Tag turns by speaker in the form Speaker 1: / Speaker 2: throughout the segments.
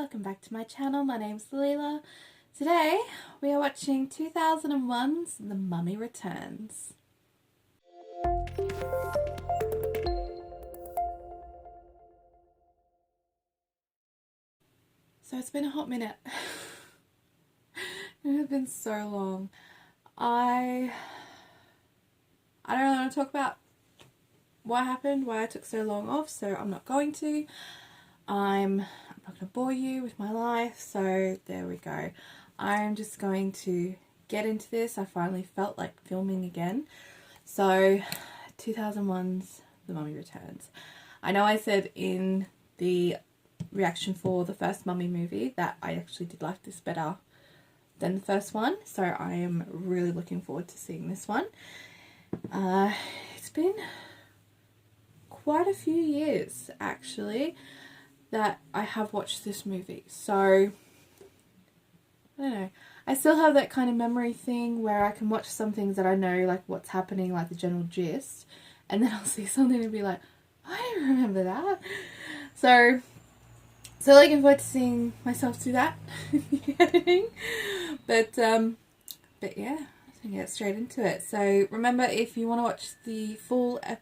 Speaker 1: welcome back to my channel. My name's Leela. Today we are watching 2001's The Mummy Returns. So it's been a hot minute. It has been so long. I don't really want to talk about what happened, why I took so long off, so I'm not going to. I'm not going to bore you with my life, so there we go. I'm just going to get into this. I finally felt like filming again. So 2001's The Mummy Returns. I know I said in the reaction for the first Mummy movie that I actually did like this better than the first one, so I am really looking forward to seeing this one. It's been quite a few years actually that I have watched this movie, so I don't know, I still have that kind of memory thing where I can watch some things that I know like what's happening, like the general gist, and then I'll see something and be like, I don't remember that. So looking forward to seeing myself do that in the editing. But yeah, I'm gonna get straight into it. So remember, if you want to watch the full episode,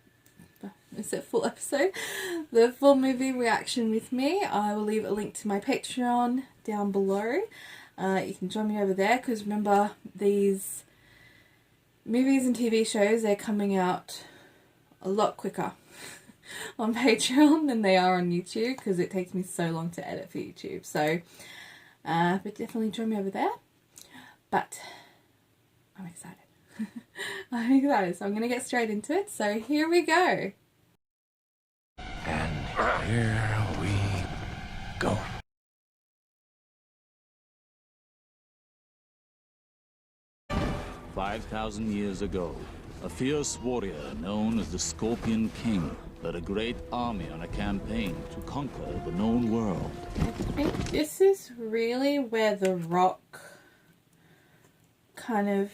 Speaker 1: the full movie reaction with me, I will leave a link to my Patreon down below. You can join me over there, because remember, these movies and TV shows, they're coming out a lot quicker on Patreon than they are on YouTube, because it takes me so long to edit for YouTube. So but definitely join me over there. But I'm excited. I'm excited, so I'm gonna get straight into it. So here we go.
Speaker 2: And here we go.
Speaker 3: "5,000 years ago, a fierce warrior known as the Scorpion King led a great army on a campaign to conquer the known world."
Speaker 1: I think this is really where The Rock kind of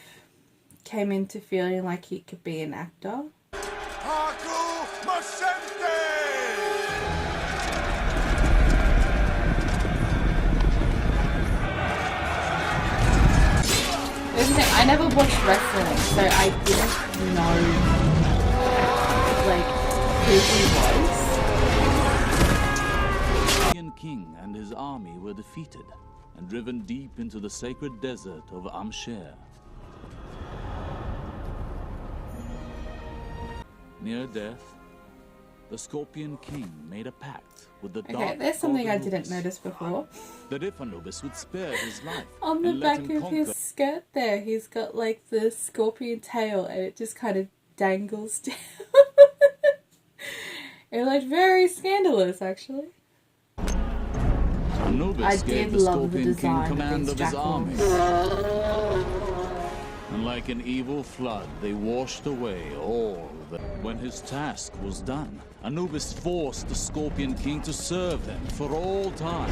Speaker 1: came into feeling like he could be an actor. I never watched wrestling, so I didn't know like who he was.
Speaker 3: The Scorpion King and his army were defeated and driven deep into the sacred desert of Amsher. Near death, the Scorpion King made a pact with the dark.
Speaker 1: Okay, there's something
Speaker 3: god
Speaker 1: I didn't
Speaker 3: Anubis,
Speaker 1: notice before.
Speaker 3: that if Anubis would spare his life
Speaker 1: On the
Speaker 3: and let
Speaker 1: back
Speaker 3: him
Speaker 1: of
Speaker 3: conquer
Speaker 1: his skirt there, he's got like the scorpion tail, and it just kind of dangles down. It looked very scandalous, actually.
Speaker 3: Anubis
Speaker 1: I
Speaker 3: gave
Speaker 1: did
Speaker 3: the
Speaker 1: love the
Speaker 3: Scorpion King
Speaker 1: design of
Speaker 3: command
Speaker 1: these
Speaker 3: of his army.
Speaker 1: jackals.
Speaker 3: And like an evil flood, they washed away all that. When his task was done, Anubis forced the Scorpion King to serve them for all time.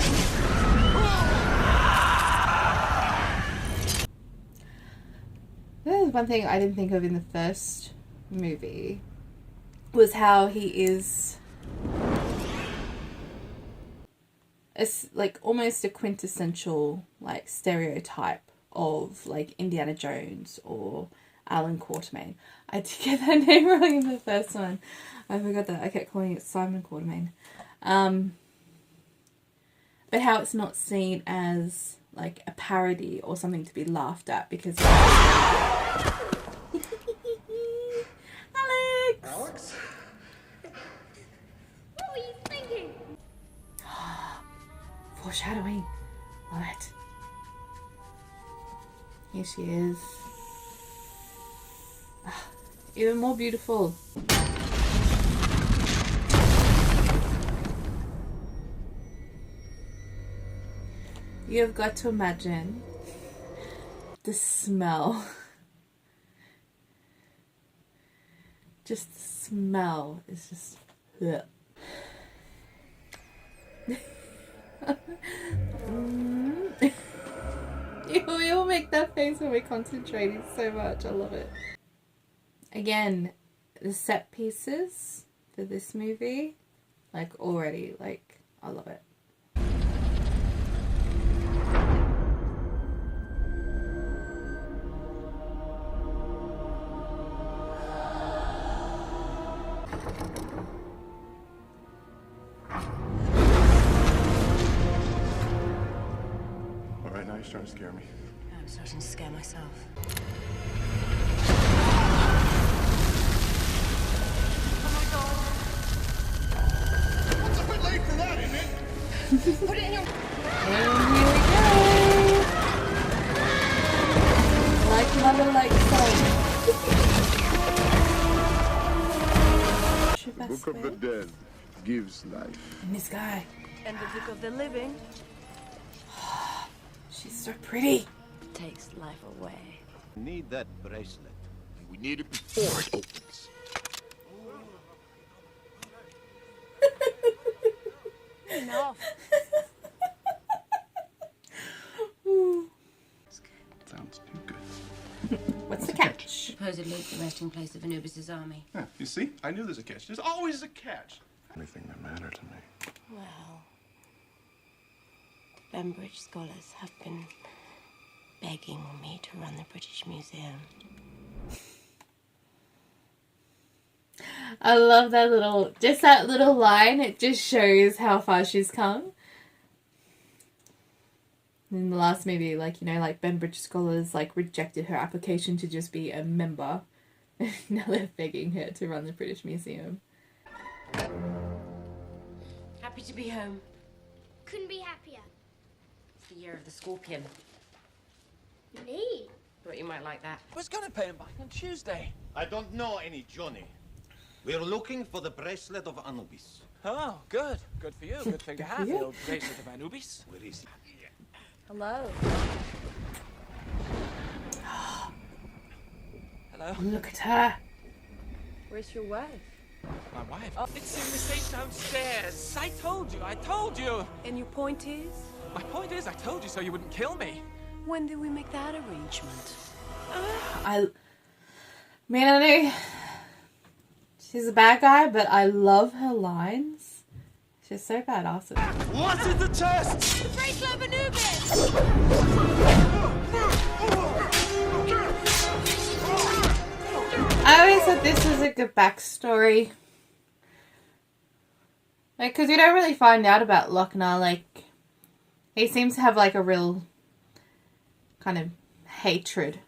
Speaker 1: There's one thing I didn't think of in the first movie, was how he is like almost a quintessential like stereotype of like Indiana Jones or Alan Quatermain. I did get that name wrong in the first one. I forgot that. I kept calling it Simon Quatermain. But how it's not seen as like a parody or something to be laughed at, because Alex!
Speaker 4: What were you thinking?
Speaker 1: Foreshadowing. Love it. Here she is. Even more beautiful. You have got to imagine the smell. Just the smell is just... Ugh. We all make that face when we're concentrating so much. I love it. Again, the set pieces for this movie, like already, like I love it.
Speaker 4: you're starting to scare me.
Speaker 5: I'm starting to scare myself.
Speaker 4: It's a bit late for that, isn't it?
Speaker 5: Put it in your...
Speaker 1: And here we go. Like mother, like son.
Speaker 4: The Book of the Dead gives life.
Speaker 1: And this guy.
Speaker 5: And the Book of the Living
Speaker 1: She's so pretty.
Speaker 5: takes life away.
Speaker 6: Need that bracelet.
Speaker 4: We need it before it opens.
Speaker 5: Enough.
Speaker 4: Sounds too good.
Speaker 1: What's the catch?
Speaker 5: Supposedly the resting place of Anubis' army.
Speaker 4: Yeah, you see? I knew there's a catch. There's always a catch. Anything that matters to me.
Speaker 5: Well, Bembridge scholars have been begging me to run the British Museum.
Speaker 1: I love that little line. It just shows how far she's come. In the last movie, like, you know, like Bembridge scholars like rejected her application to just be a member. Now they're begging her to run the British Museum.
Speaker 5: Happy to be home.
Speaker 7: Couldn't be happier.
Speaker 5: It's the year of the scorpion.
Speaker 7: Neat.
Speaker 5: Thought you might like that.
Speaker 2: Was gonna pay him back on Tuesday.
Speaker 6: I don't know any Johnny. We're looking for the bracelet of Anubis.
Speaker 2: Oh, good. Good for you. Good thing to have,
Speaker 1: you.
Speaker 2: the old bracelet of Anubis.
Speaker 6: Where is he?
Speaker 5: Hello.
Speaker 2: Hello.
Speaker 1: Look at her.
Speaker 5: Where's your wife?
Speaker 2: My wife. Oh, it's in the safe downstairs. I told you.
Speaker 5: And your point is?
Speaker 2: My point is, I told you so you wouldn't kill me.
Speaker 5: When did we make that arrangement?
Speaker 1: I know she's a bad guy, but I love her lines. She's so badass.
Speaker 2: What is the test?
Speaker 5: The bracelet of Anubis!
Speaker 1: I always thought this was a good backstory. Like, because you don't really find out about Lochner. Like, he seems to have, like, a real kind of hatred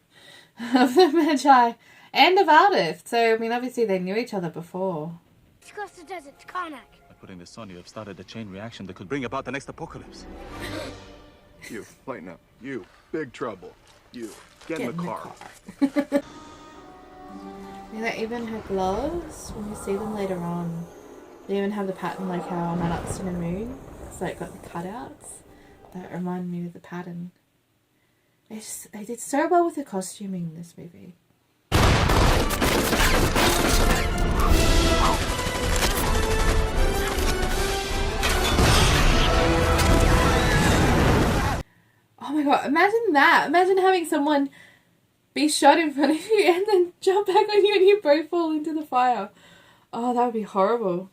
Speaker 1: of the Magi and of Ardif. So, I mean, obviously they knew each other before.
Speaker 7: Let's cross the desert to Karnak.
Speaker 8: By putting this on, you have started a chain reaction that could bring about the next apocalypse.
Speaker 4: You, lighten up. You, big trouble. You, get in the car.
Speaker 1: You know, even her gloves, when you see them later on, they even have the pattern like how on that Upstone Moon. It's like got the cutouts that remind me of the pattern. They did so well with the costuming in this movie. Oh my god, imagine that. Imagine having someone be shot in front of you and then jump back on you and you both fall into the fire. Oh, that would be horrible.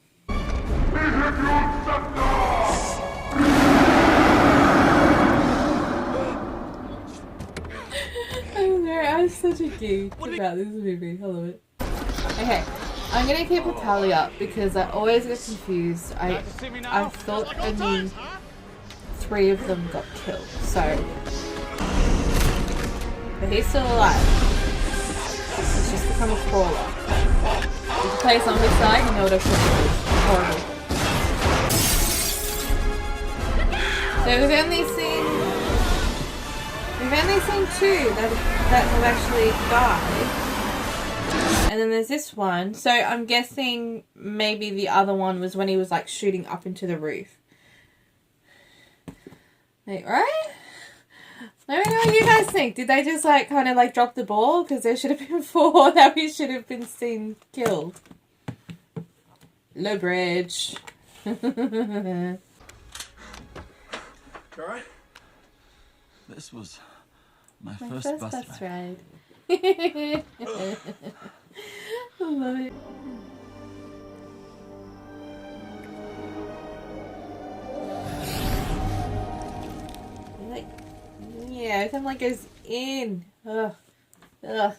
Speaker 1: I was such a geek about this movie. I love it. Okay, I'm gonna keep a tally up because I always get confused. I thought only 3 of them got killed, so. But he's still alive. He's just become a crawler. If you play zombie side, you know what a crawler is. Horrible. So we've only seen 2 that have actually died. And then there's this one. So I'm guessing maybe the other one was when he was like shooting up into the roof. Like, right? Let me know what you guys think. Did they just like kind of like drop the ball? Because there should have been 4 that we should have been seen killed. Low bridge.
Speaker 4: Alright?
Speaker 8: This was my
Speaker 1: My
Speaker 8: first bus
Speaker 1: bus
Speaker 8: ride.
Speaker 1: ride. I love it. Like, yeah, someone goes in. Ugh. Ugh.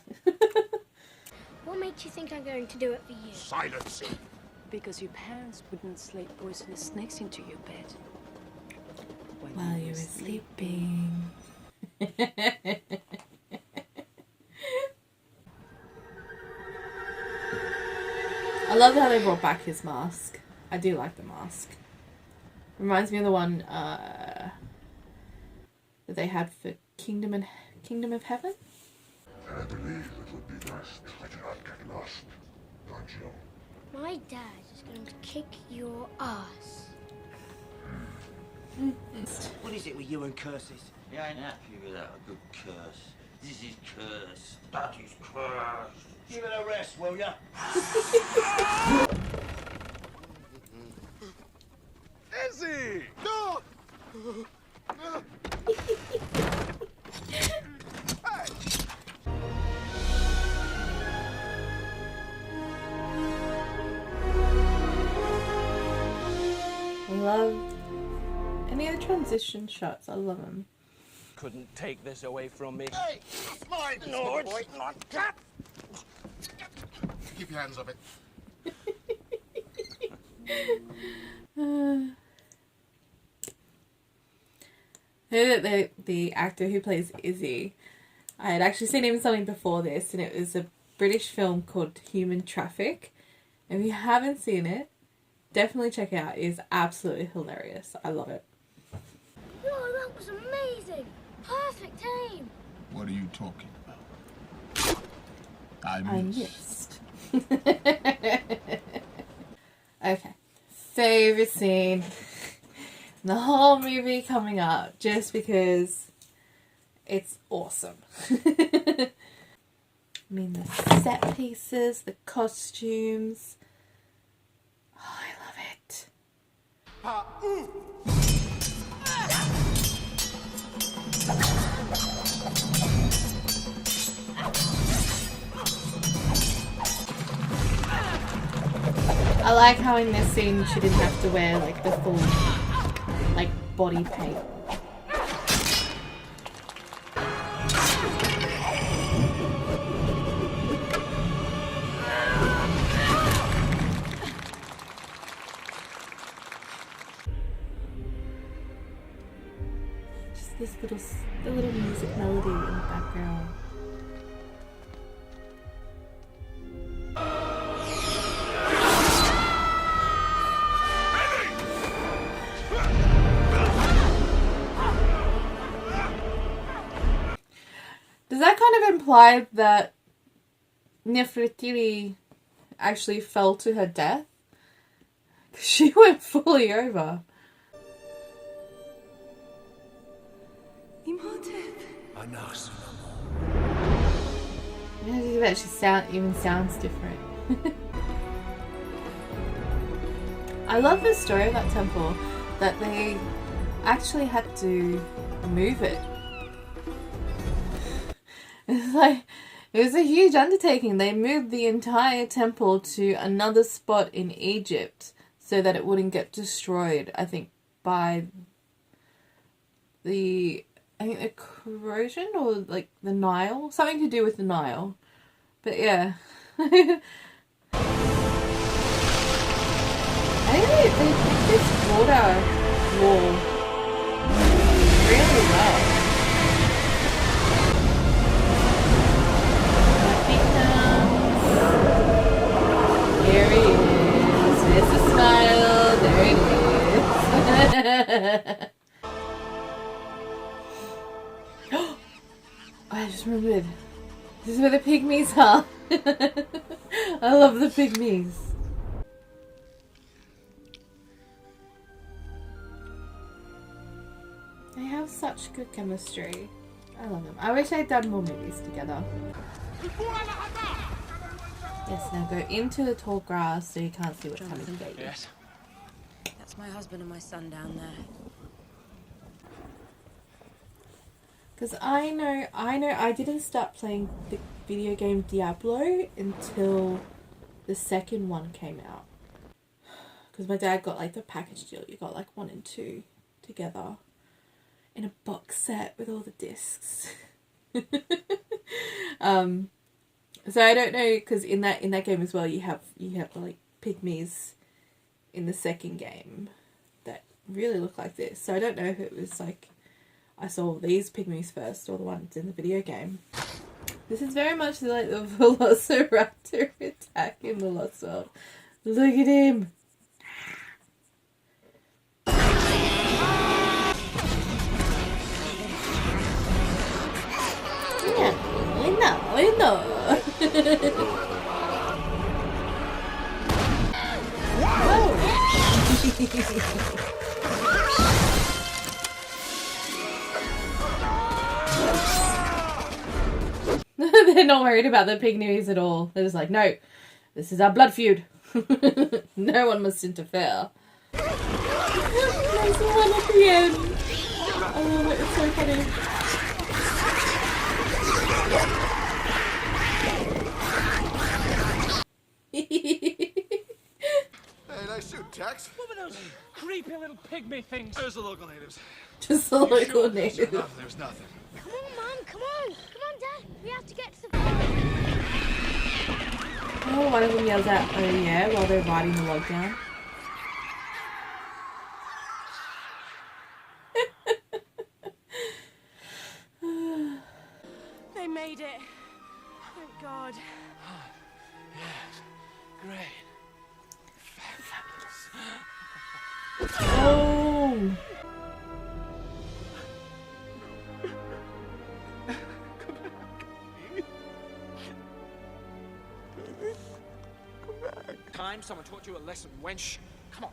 Speaker 7: What makes you think I'm going to do it for you?
Speaker 4: Silence!
Speaker 5: Because your parents wouldn't slip poisonous snakes into your bed.
Speaker 1: While you were sleeping. I love how they brought back his mask. I do like the mask. Reminds me of the one that they had for Kingdom of Heaven.
Speaker 9: I believe it would be best I do not get lost, don't you?
Speaker 7: My dad is going to kick your ass.
Speaker 10: What is it with you and curses?
Speaker 6: Yeah, I'm happy without a good curse. This is curse. That is curse.
Speaker 10: Give it a rest, will ya?
Speaker 4: Izzy! No!
Speaker 1: I love any of the transition shots. I love them.
Speaker 2: Couldn't take this away from me.
Speaker 9: Hey! Mine! No, boy, not cat! Keep your hands off it.
Speaker 1: The actor who plays Izzy, I had actually seen him in something before this, and it was a British film called Human Traffic. If you haven't seen it, definitely check it out. It is absolutely hilarious. I love it.
Speaker 7: Whoa, that was amazing! Perfect aim!
Speaker 9: What are you talking about?
Speaker 1: I missed. Okay. Favorite scene in the whole movie coming up, just because it's awesome. I mean, the set pieces, the costumes. Oh, I love it. I like how in this scene she didn't have to wear like the full like body paint. Just this little music melody in the background. Does that kind of imply that Nefertiti actually fell to her death? She went fully over. I bet she sounds different. I love the story of that temple, that they actually had to move it. It's like, it was a huge undertaking. They moved the entire temple to another spot in Egypt so that it wouldn't get destroyed, I think, by the corrosion or like the Nile. Something to do with the Nile. But yeah. I think they did this water wall really well. There he is. There's a smile. There he is. I just remembered. This is where the pygmies are. I love the pygmies. They have such good chemistry. I love them. I wish I'd done more movies together. Yes, now go into the tall grass so you can't see what's coming to get you.
Speaker 2: Yes.
Speaker 5: That's my husband and my son down there.
Speaker 1: Because I know I didn't start playing the video game Diablo until the second one came out. Because my dad got like the package deal. You got like 1 and 2 together in a box set with all the discs. So I don't know, because in that game as well you have like pygmies in the second game that really look like this. So I don't know if it was like I saw these pygmies first, or the ones in the video game. This is very much like the Velociraptor attack in the Lost World. Look at him! Yeah, I know. They're not worried about the pygmies at all. They're just like, no, this is our blood feud. No one must interfere. There's one at the end. Oh, it's so funny.
Speaker 4: Hey, nice suit, Tex.
Speaker 2: What were those creepy little pygmy things?
Speaker 4: There's the local natives.
Speaker 1: Just the local native.
Speaker 4: There's nothing.
Speaker 7: Come on, Mum, come on. Come on, Dad. We have to get to the...
Speaker 1: Oh, one of them yells out, oh yeah, while they're riding the log down.
Speaker 5: They made it. Thank God.
Speaker 2: Yes, great. Fabulous.
Speaker 1: Oh!
Speaker 2: Time someone taught you a lesson, wench. Come on.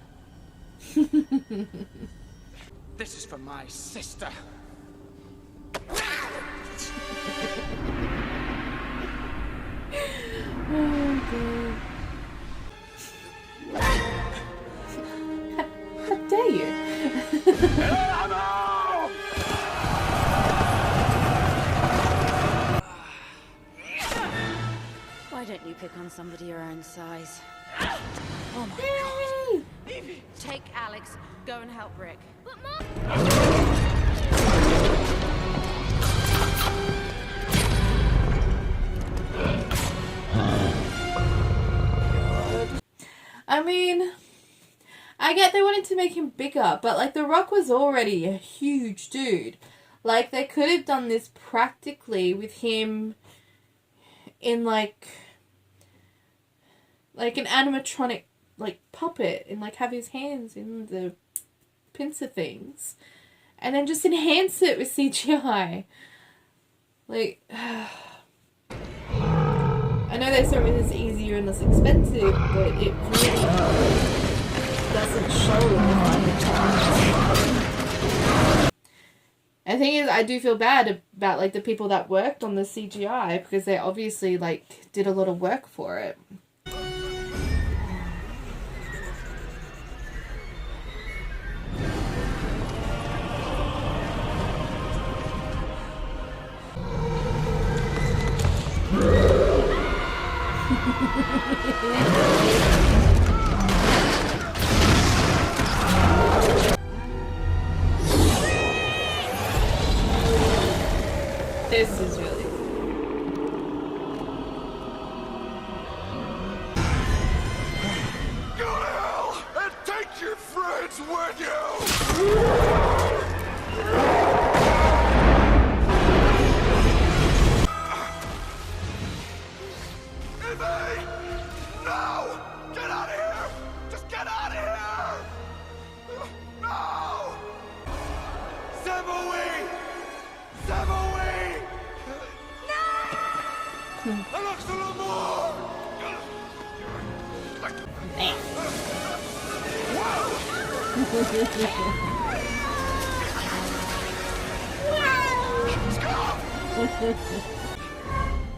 Speaker 2: This is for my sister.
Speaker 1: Oh, God. How dare you?
Speaker 11: Why don't you pick on somebody your own size?
Speaker 5: Oh my
Speaker 1: Yay!
Speaker 5: God.
Speaker 11: Take Alex, go and help Rick.
Speaker 7: But Mum...
Speaker 1: I mean, I get they wanted to make him bigger, but like The Rock was already a huge dude. Like they could have done this practically with him in like an animatronic like puppet and like have his hands in the pincer things and then just enhance it with CGI. Like I know they said it was easier and less expensive, but it really doesn't show the final challenge. The thing is, I do feel bad about like the people that worked on the CGI because they obviously like did a lot of work for it. This is really cool.
Speaker 4: Go to hell and take your friends with you! Evie! No! Get out of here! Just get out of here! No! Savoy! Savoy! No! Alex de l'amour!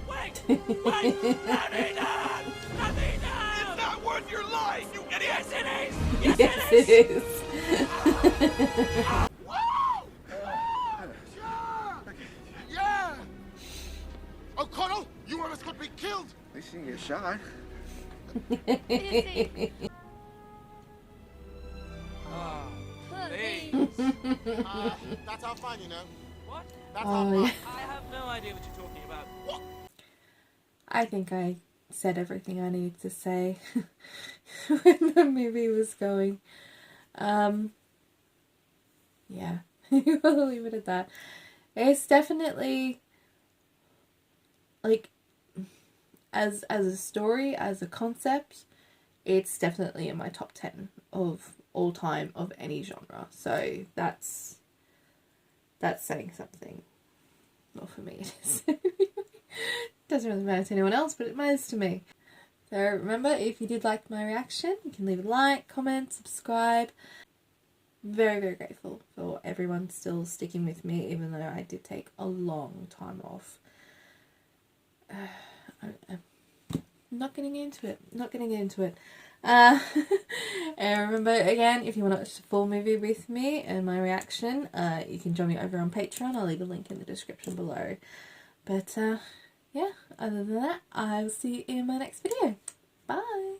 Speaker 2: Wait! Lavina! Lavina! It's not worth your life, you idiot! Yes, it is!
Speaker 1: Yes, it is.
Speaker 4: Yeah! O'Connell, you almost got me killed! At least you didn't get shot.
Speaker 2: Oh, please.
Speaker 4: That's our fun, you know.
Speaker 2: What?
Speaker 4: That's
Speaker 1: Oh,
Speaker 4: our
Speaker 1: yeah.
Speaker 4: fun.
Speaker 2: I have no idea what you're talking about. What?
Speaker 1: I think I said everything I needed to say when the movie was going. Yeah. We'll leave it at that. It's definitely, like, as a story, as a concept, it's definitely in my top 10 of all time of any genre. So that's saying something. Well, for me it is. Doesn't really matter to anyone else, but it matters to me. So remember, if you did like my reaction, you can leave a like, comment, subscribe. Very, very grateful for everyone still sticking with me, even though I did take a long time off. I'm not getting into it. And remember, again, if you want to watch the full movie with me and my reaction, you can join me over on Patreon. I'll leave a link in the description below. But yeah, other than that, I'll see you in my next video. Bye!